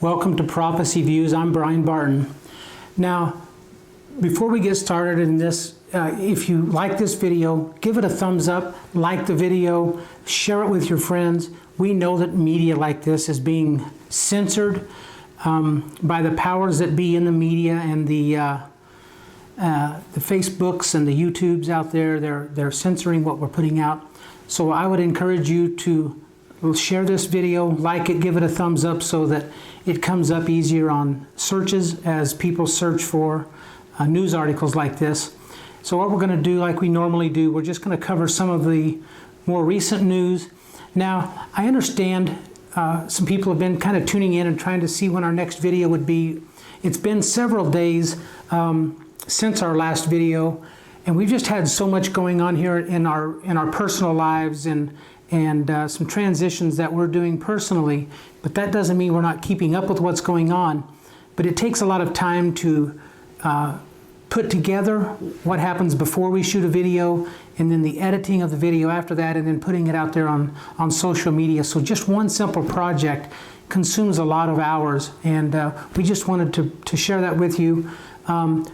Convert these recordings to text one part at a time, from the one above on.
Welcome to Prophecy Views. I'm Brian Barton. Now, before we get started in this, if you like this video, give it a thumbs up, like the video, share it with your friends. We know that media like this is being censored by the powers that be in the media and the Facebooks and the YouTubes out there. They're censoring what we're putting out. So I would encourage you to share this video, like it, give it a thumbs up so that it comes up easier on searches as people search for news articles like this. So what we're going to do, like we normally do, we're just going to cover some of the more recent news. Now, I understand some people have been kind of tuning in and trying to see when our next video would be. It's been several days since our last video, and we've just had so much going on here in our personal lives and some transitions that we're doing personally, but that doesn't mean we're not keeping up with what's going on. But it takes a lot of time to put together what happens before we shoot a video, and then the editing of the video after that, and then putting it out there on social media. So just one simple project consumes a lot of hours, and we just wanted to share that with you.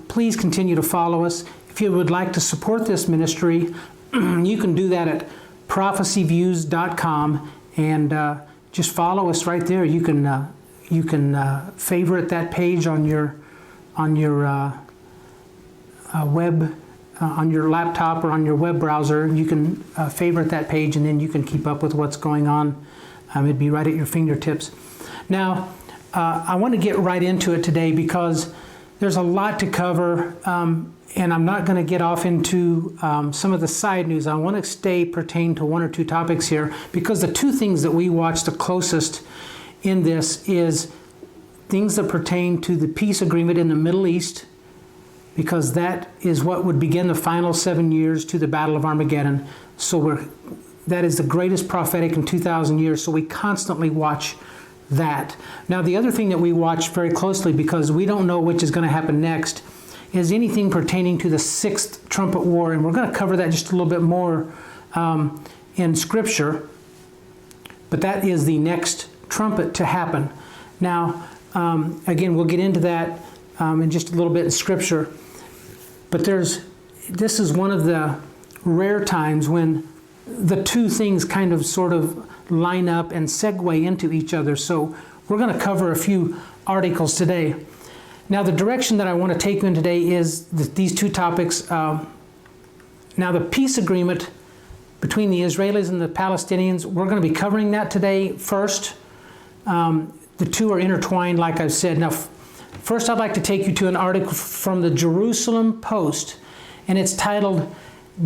Please continue to follow us. If you would like to support this ministry, you can do that at prophecyviews.com, and just follow us right there. You can favorite that page on your web, on your laptop or on your web browser. You can favorite that page, and then you can keep up with what's going on. It'd be right at your fingertips. Now, I want to get right into it today because there's a lot to cover. And I'm not going to get off into some of the side news. I want to stay pertained to one or two topics here, because the two things that we watch the closest in this is things that pertain to the peace agreement in the Middle East, because that is what would begin the final 7 years to the Battle of Armageddon. So that is the greatest prophetic in 2,000 years, so we constantly watch that. Now, the other thing that we watch very closely, because we don't know which is going to happen next, is anything pertaining to the 6th Trumpet War, and we're going to cover that just a little bit more in Scripture, but that is the next trumpet to happen. Now, again, we'll get into that in just a little bit in Scripture, but this is one of the rare times when the two things kind of sort of line up and segue into each other. So we're going to cover a few articles today. Now, the direction that I want to take you in today is these two topics. Now, the peace agreement between the Israelis and the Palestinians, we're going to be covering that today first. The two are intertwined, like I've said. Now, first I'd like to take you to an article from the Jerusalem Post, and it's titled,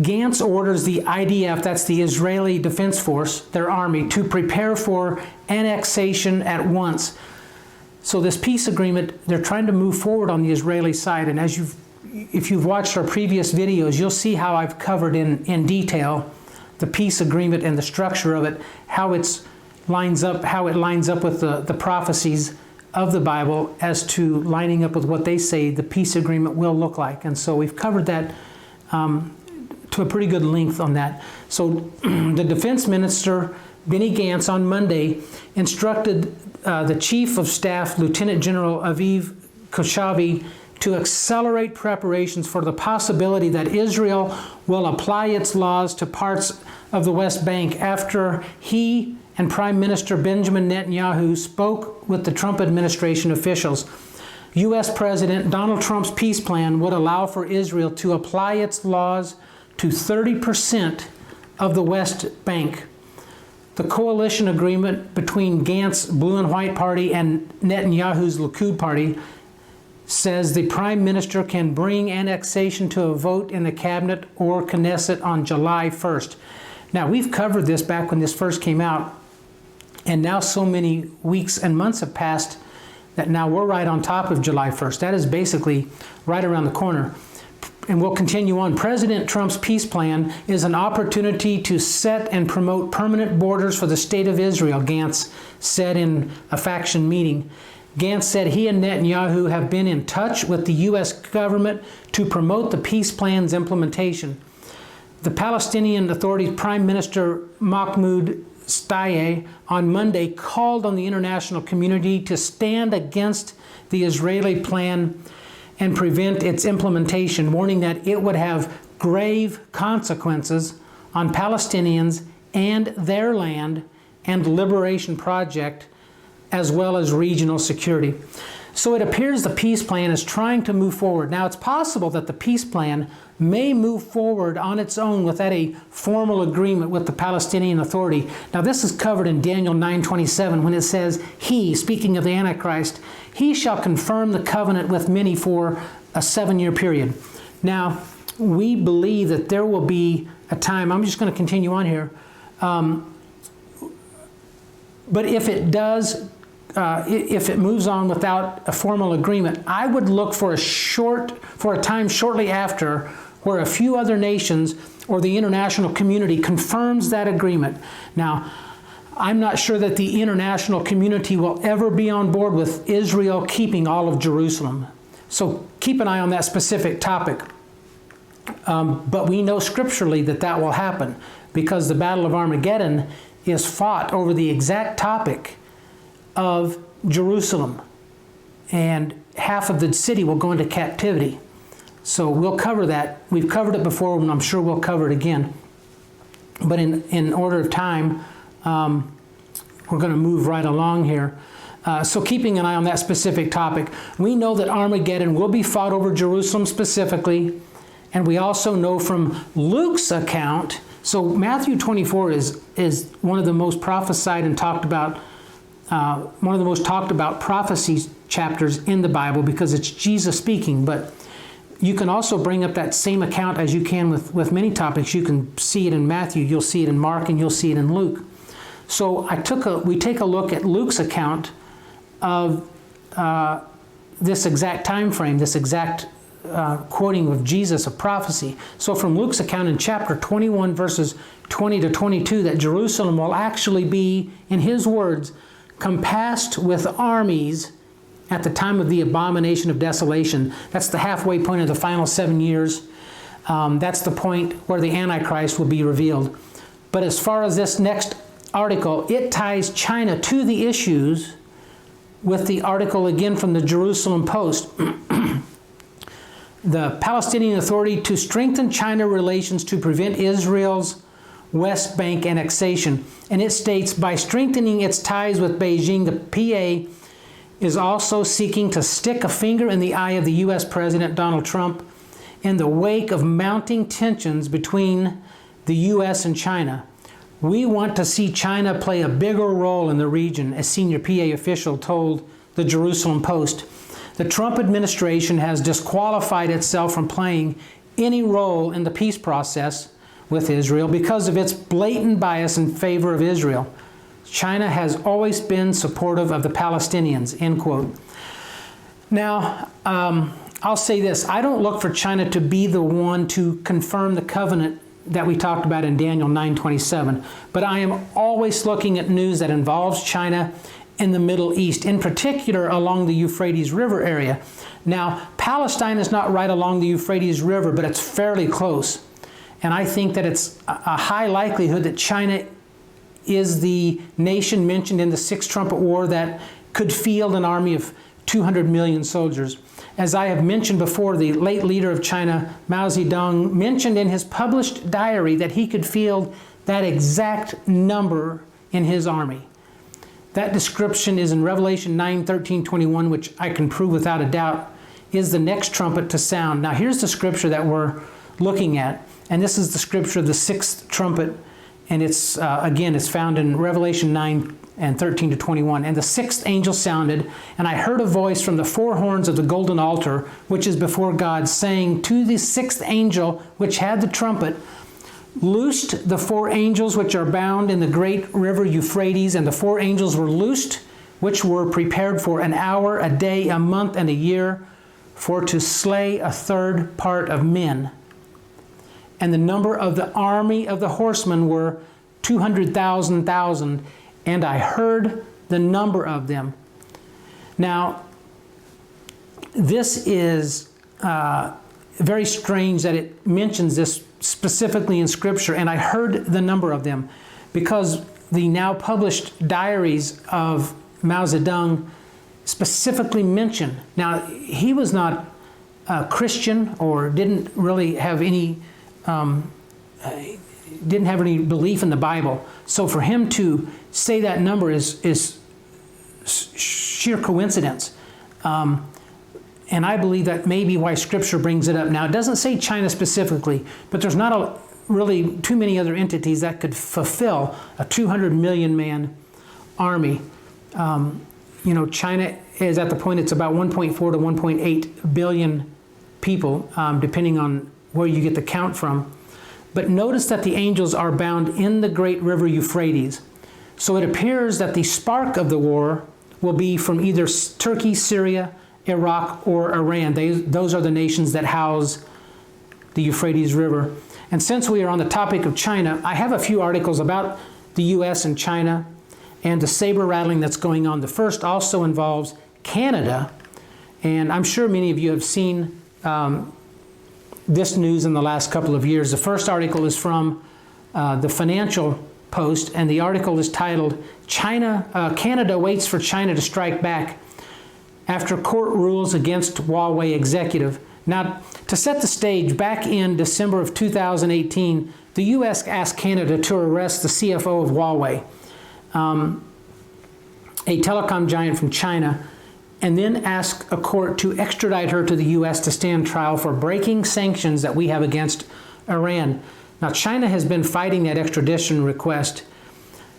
"Gantz orders the IDF," that's the Israeli Defense Force, their army, "to prepare for annexation at once." So this peace agreement, they're trying to move forward on the Israeli side. And if you've watched our previous videos, you'll see how I've covered in detail the peace agreement and the structure of it, how it lines up with the prophecies of the Bible as to lining up with what they say the peace agreement will look like. And so we've covered that to a pretty good length on that. So the defense minister, Benny Gantz, on Monday instructed the Chief of Staff, Lieutenant General Aviv Koshavi, to accelerate preparations for the possibility that Israel will apply its laws to parts of the West Bank after he and Prime Minister Benjamin Netanyahu spoke with the Trump administration officials. U.S. President Donald Trump's peace plan would allow for Israel to apply its laws to 30% of the West Bank. The coalition agreement between Gantz's Blue and White Party and Netanyahu's Likud Party says the Prime Minister can bring annexation to a vote in the Cabinet or Knesset on July 1st. Now, we've covered this back when this first came out, and now so many weeks and months have passed that now we're right on top of July 1st. That is basically right around the corner. And we'll continue on. President Trump's peace plan is an opportunity to set and promote permanent borders for the state of Israel, Gantz said in a faction meeting. Gantz said he and Netanyahu have been in touch with the U.S. government to promote the peace plan's implementation. The Palestinian Authority's Prime Minister Mahmoud Stye on Monday called on the international community to stand against the Israeli plan and prevent its implementation, warning that it would have grave consequences on Palestinians and their land and liberation project, as well as regional security. So it appears the peace plan is trying to move forward. Now, it's possible that the peace plan may move forward on its own without a formal agreement with the Palestinian Authority. Now, this is covered in Daniel 9:27 when it says, he, speaking of the Antichrist, he shall confirm the covenant with many for a 7-year period. Now, we believe that there will be a time, I'm just going to continue on here, but if it does, if it moves on without a formal agreement, I would look for a time shortly after where a few other nations or the international community confirms that agreement. Now, I'm not sure that the international community will ever be on board with Israel keeping all of Jerusalem. So keep an eye on that specific topic. But we know scripturally that that will happen because the Battle of Armageddon is fought over the exact topic of Jerusalem, and half of the city will go into captivity. So we'll cover that. We've covered it before, and I'm sure we'll cover it again. But in order of time, we're going to move right along here. So keeping an eye on that specific topic, we know that Armageddon will be fought over Jerusalem specifically, and we also know from Luke's account. So Matthew 24 is one of the most prophesied and talked about, one of the most talked about prophecy chapters in the Bible because it's Jesus speaking. But you can also bring up that same account as you can with many topics. You can see it in Matthew, you'll see it in Mark, and you'll see it in Luke. So we take a look at Luke's account of this exact time frame, this exact quoting of Jesus of prophecy. So from Luke's account in chapter 21, verses 20 to 22, that Jerusalem will actually be, in his words, compassed with armies at the time of the abomination of desolation. That's the halfway point of the final 7 years. That's the point where the Antichrist will be revealed. But as far as this next article, it ties China to the issues with the article again from the Jerusalem Post. The Palestinian Authority to strengthen China relations to prevent Israel's West Bank annexation. And it states, by strengthening its ties with Beijing, the PA is also seeking to stick a finger in the eye of the U.S. President Donald Trump in the wake of mounting tensions between the U.S. and China. We want to see China play a bigger role in the region, a senior PA official told the Jerusalem Post. The Trump administration has disqualified itself from playing any role in the peace process with Israel because of its blatant bias in favor of Israel. China has always been supportive of the Palestinians, end quote. Now, I'll say this. I don't look for China to be the one to confirm the covenant that we talked about in Daniel 9:27. But I am always looking at news that involves China in the Middle East, in particular along the Euphrates River area. Now, Palestine is not right along the Euphrates River, but it's fairly close. And I think that it's a high likelihood that China is the nation mentioned in the Sixth Trumpet War that could field an army of 200 million soldiers. As I have mentioned before, the late leader of China, Mao Zedong, mentioned in his published diary that he could field that exact number in his army. That description is in Revelation 9:13-21, which I can prove without a doubt is the next trumpet to sound. Now here's the scripture that we're looking at, and this is the scripture of the sixth trumpet, and it's again, it's found in Revelation 9:13-21. And the sixth angel sounded, and I heard a voice from the four horns of the golden altar, which is before God, saying to the sixth angel which had the trumpet, loosed the four angels which are bound in the great river Euphrates, and the four angels were loosed, which were prepared for an hour, a day, a month, and a year, for to slay a third part of men. And the number of the army of the horsemen were 200,000, and I heard the number of them. Now, this is very strange that it mentions this specifically in Scripture, and I heard the number of them, because the now published diaries of Mao Zedong specifically mention. Now, he was not a Christian or didn't really have any belief in the Bible. So for him to say that number is sheer coincidence. And I believe that may be why Scripture brings it up. Now, it doesn't say China specifically, but there's not really too many other entities that could fulfill a 200 million man army. China is at the point it's about 1.4 to 1.8 billion people, depending on where you get the count from. But notice that the angels are bound in the great river Euphrates. So it appears that the spark of the war will be from either Turkey, Syria, Iraq, or Iran. Those are the nations that house the Euphrates River. And since we are on the topic of China, I have a few articles about the U.S. and China and the saber rattling that's going on. The first also involves Canada, and I'm sure many of you have seen this news in the last couple of years. The first article is from the Financial Post, and the article is titled, Canada waits for China to strike back after court rules against Huawei executive. Now, to set the stage, back in December of 2018, the U.S. asked Canada to arrest the CFO of Huawei, a telecom giant from China, and then ask a court to extradite her to the U.S. to stand trial for breaking sanctions that we have against Iran. Now, China has been fighting that extradition request.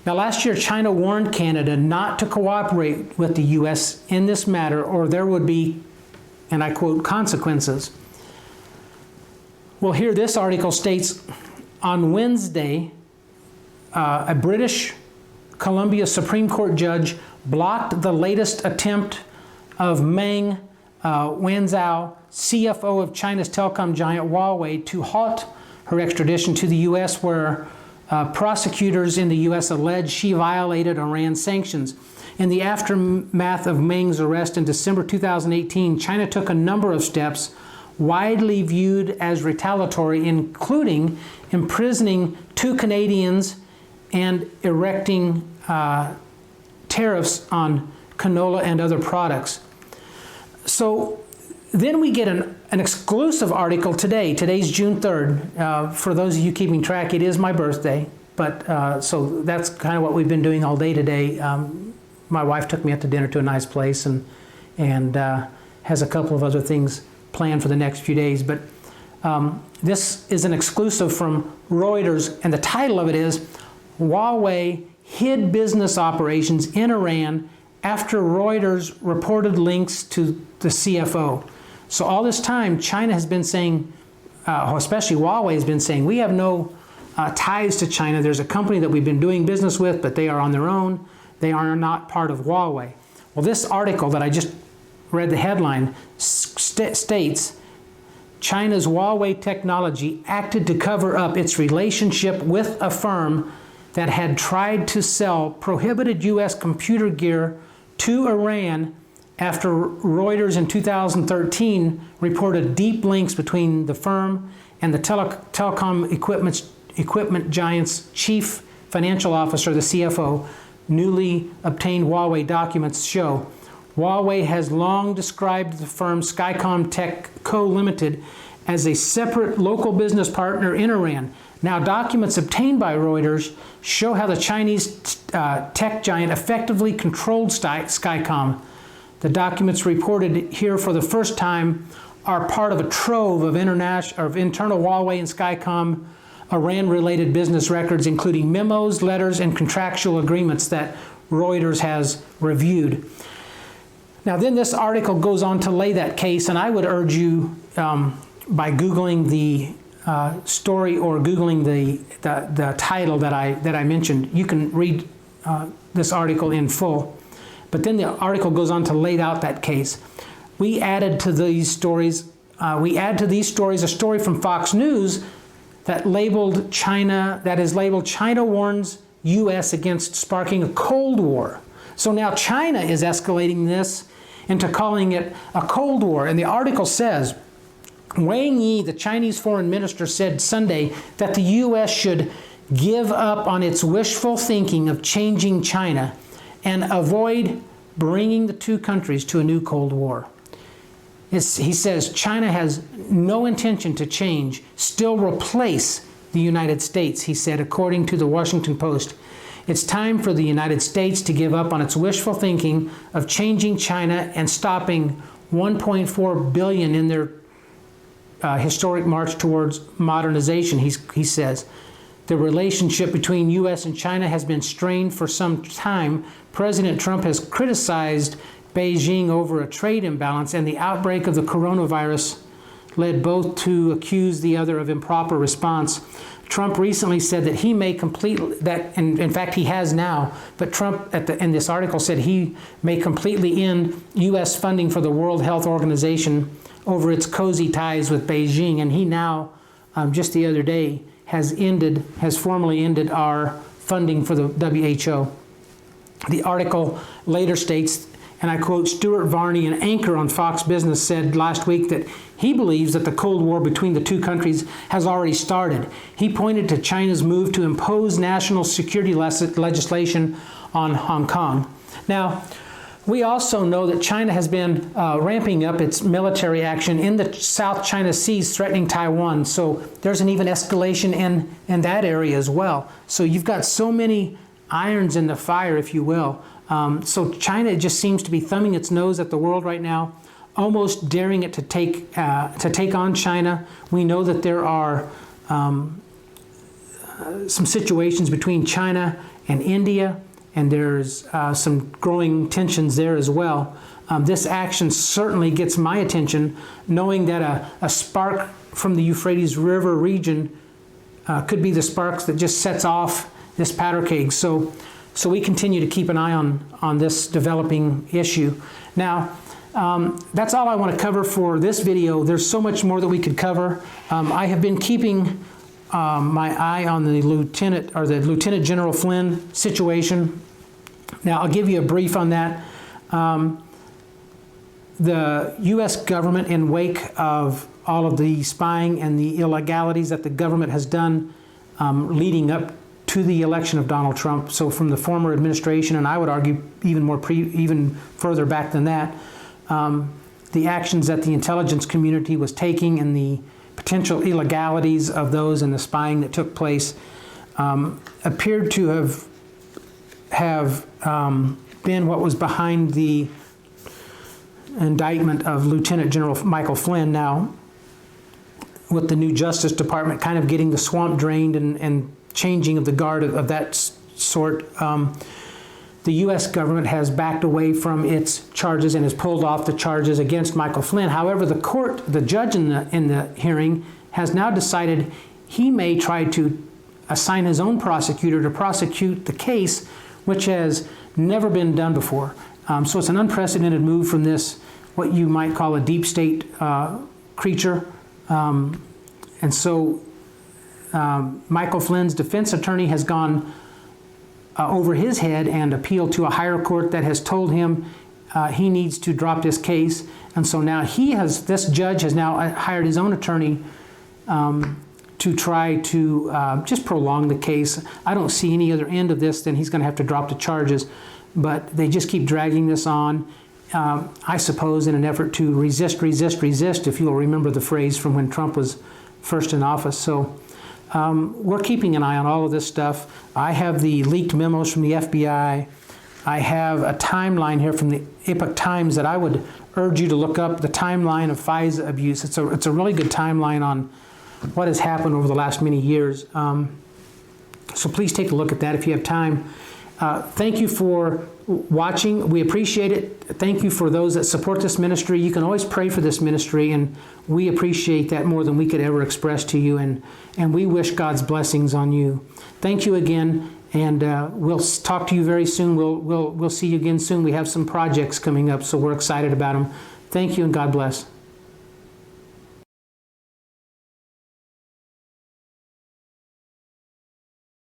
Now, last year, China warned Canada not to cooperate with the U.S. in this matter, or there would be, and I quote, consequences. Well, here this article states, on Wednesday, a British Columbia Supreme Court judge blocked the latest attempt of Meng Wanzhou, CFO of China's telecom giant Huawei, to halt her extradition to the U.S., where prosecutors in the U.S. allege she violated Iran sanctions. In the aftermath of Meng's arrest in December 2018, China took a number of steps widely viewed as retaliatory, including imprisoning 2 Canadians and erecting tariffs on canola and other products. So then we get an exclusive article today. Today's June 3rd. For those of you keeping track, it is my birthday. But so that's kind of what we've been doing all day today. My wife took me out to dinner to a nice place and has a couple of other things planned for the next few days. But this is an exclusive from Reuters, and the title of it is, Huawei hid business operations in Iran after Reuters reported links to the CFO. So all this time, China has been saying, especially Huawei has been saying, we have no ties to China. There's a company that we've been doing business with, but they are on their own. They are not part of Huawei. Well, this article that I just read the headline states, China's Huawei technology acted to cover up its relationship with a firm that had tried to sell prohibited U.S. computer gear to Iran after Reuters in 2013 reported deep links between the firm and the telecom equipment giant's chief financial officer, the CFO. Newly obtained Huawei documents show. Huawei has long described the firm Skycom Tech Co. Limited as a separate local business partner in Iran. Now, documents obtained by Reuters show how the Chinese tech giant effectively controlled Skycom. The documents reported here for the first time are part of a trove of internal Huawei and Skycom Iran-related business records, including memos, letters, and contractual agreements that Reuters has reviewed. Now, then this article goes on to lay that case, and I would urge you, by Googling the story or Googling the title that I mentioned, you can read this article in full. But then the article goes on to lay out that case. We added to these stories, a story from Fox News that is labeled China warns U.S. against sparking a Cold War. So now China is escalating this into calling it a Cold War. And the article says, Wang Yi, the Chinese foreign minister, said Sunday that the U.S. should give up on its wishful thinking of changing China and avoid bringing the two countries to a new Cold War. He says China has no intention to change, still replace the United States, he said, according to the Washington Post. It's time for the United States to give up on its wishful thinking of changing China and stopping $1.4 billion in their historic march towards modernization, he says. The relationship between U.S. and China has been strained for some time. President Trump has criticized Beijing over a trade imbalance, and the outbreak of the coronavirus led both to accuse the other of improper response. Trump recently said that he may completely, and in fact he has now, but Trump in this article said he may completely end U.S. funding for the World Health Organization over its cozy ties with Beijing, and he now, just the other day, has formally ended our funding for the WHO. The article later states, and I quote, Stuart Varney, an anchor on Fox Business, said last week that he believes that the Cold War between the two countries has already started. He pointed to China's move to impose national security legislation on Hong Kong. Now, we also know that China has been ramping up its military action in the South China Seas, threatening Taiwan. So there's an even escalation in that area as well. So you've got so many irons in the fire, if you will. So China just seems to be thumbing its nose at the world right now, almost daring it to take on China. We know that there are some situations between China and India, and there's some growing tensions there as well. This action certainly gets my attention, knowing that a spark from the Euphrates River region could be the sparks that just sets off this powder keg. So we continue to keep an eye on this developing issue. Now, that's all I want to cover for this video. There's so much more that we could cover. I have been keeping my eye on the Lieutenant General Flynn situation. Now, I'll give you a brief on that. The U.S. government, in wake of all of the spying and the illegalities that the government has done leading up to the election of Donald Trump, so from the former administration, and I would argue even further back than that, the actions that the intelligence community was taking and the potential illegalities of those and the spying that took place appeared to have been what was behind the indictment of Lieutenant General Michael Flynn. Now, with the new Justice Department kind of getting the swamp drained and changing of the guard of that sort, the U.S. government has backed away from its charges and has pulled off the charges against Michael Flynn. However, the judge in the hearing has now decided he may try to assign his own prosecutor to prosecute the case, which has never been done before. So it's an unprecedented move from this, what you might call a deep state creature. And so Michael Flynn's defense attorney has gone over his head and appealed to a higher court that has told him he needs to drop this case. And so now this judge has now hired his own attorney to try to just prolong the case. I don't see any other end of this than he's going to have to drop the charges. But they just keep dragging this on, I suppose, in an effort to resist, if you'll remember the phrase from when Trump was first in office. So we're keeping an eye on all of this stuff. I have the leaked memos from the FBI. I have a timeline here from the Epoch Times that I would urge you to look up, the timeline of Fisa abuse. It's a really good timeline on what has happened over the last many years. So please take a look at that if you have time. Thank you for watching. We appreciate it. Thank you for those that support this ministry. You can always pray for this ministry, and we appreciate that more than we could ever express to you, and we wish God's blessings on you. Thank you again, and we'll talk to you very soon. We'll see you again soon. We have some projects coming up, so we're excited about them. Thank you, and God bless.